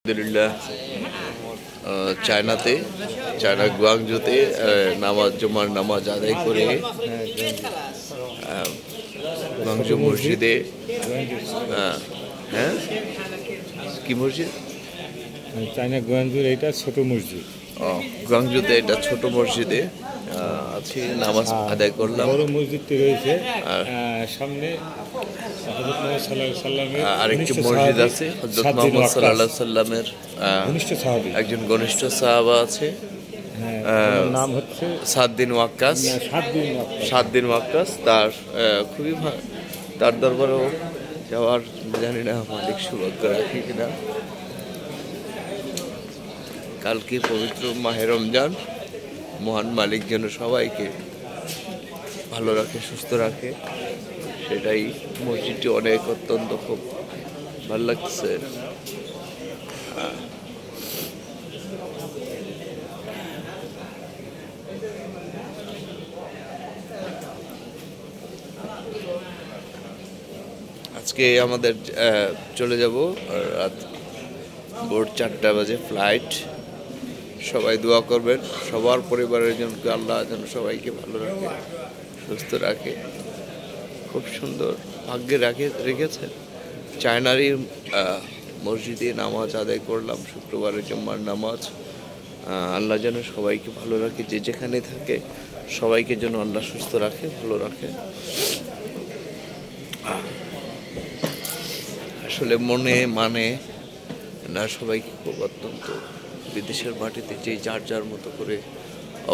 আলহামদুলিল্লাহ চায়নাতে গুয়াংজুতে জুমার নামাজ আদায় করে গুয়াংজু মসজিদে হ্যাঁ কি মসজিদ চায়না গুয়াংজুর এটা ছোট মসজিদ। গুয়াংজুতে এটা ছোট মসজিদে আছি, নামাজ আদায় করলাম। বড় মসজিদটি রয়েছে সামনে। আরেকটি মসজিদ আছে, হযরত মুহাম্মদ সাল্লাল্লাহু আলাইহি সাল্লামের একজন ঘনিষ্ঠ সাহাবা আছে, নাম হচ্ছে সাদ্দিন ওয়াক্কাস। তার খুবই তার দরবারেও যাওয়ার জানি না মালিক সৌভাগ্য রাখি কিনা। কালকে পবিত্র মাহে রমজান, মহান মালিক যেন সবাইকে ভালো রাখে, সুস্থ রাখে, সেটাই। মসজিদটি অত্যন্ত খুব ভালো লাগছে। আজকে আমাদের চলে যাব রাত ভোর 4টা বাজে ফ্লাইট। সবাই দোয়া করবেন সবার পরিবারের জন্য, আল্লাহ যেন সবাইকে ভালো রাখে, সুস্থ রাখে। খুব সুন্দর ভাগ্যে রেখেছেন। চায়নারই মসজিদে নামাজ আদায় করলাম, শুক্রবারের জুম্মার নামাজ। আল্লাহ যেন সবাইকে ভালো রাখে, যে যেখানে থাকে সবাইকে যেন আল্লাহ সুস্থ রাখে, ভালো রাখে। আসলে মনে মানে না, সবাইকে খুব অত্যন্ত বিদেশের মাটিতে যে যার মতো করে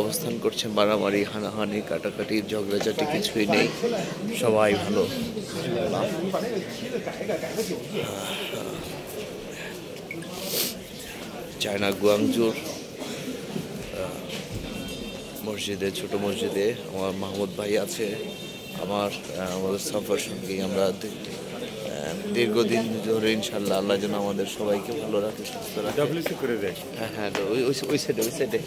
অবস্থান করছে, মারামারি, হানাহানি, কাটাকাটি, ঝগড়াঝাটি কিছুই নেই, সবাই ভালো। চায়না গুয়াংজুর মসজিদে, ছোট মসজিদে আমার মাহমুদ ভাই আছে, আমাদের সফর সঙ্গী। আমরা দীর্ঘদিন ধরে ইনশাল্লাহ আল্লাহ যেন আমাদের সবাইকে ভালো রাখে, সুস্থ রাখে। হ্যাঁ, ওই সাইডে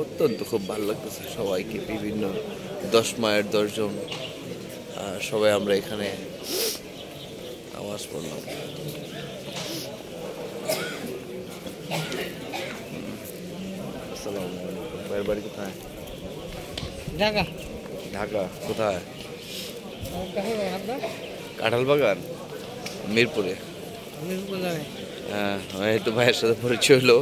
অত্যন্ত খুব ভালো লাগতেছে সবাইকে। বিভিন্ন 10 মায়ের 10 জন সবাই আমরা এখানে নামাজ পড়লাম। আসসালামু আলাইকুম। ভাইয়ের বাড়ি কোথায়? ঢাকা। কোথায়? কাঁঠাল বাগান, মিরপুরে। হ্যাঁ, এই তো ভাইয়ের সাথে পরিচয় হলো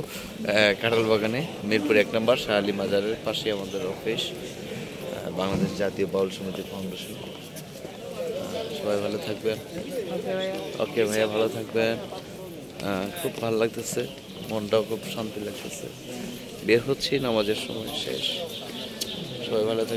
কাঁঠাল বাগানে, মিরপুরে 1 নম্বর শাহ আলী মাজারের পাশে আমাদের অফিস, বাংলাদেশ জাতীয় বাউল সমিতি ফাউন্ডেশন। সবাই ভালো থাকবেন। ওকে ভাইয়া, ভালো থাকবেন। খুব ভালো লাগতেছে, মনটাও খুব শান্তি লাগতেছে। বের হচ্ছি, নামাজের সময় শেষ। সবাই ভালো থাকবেন।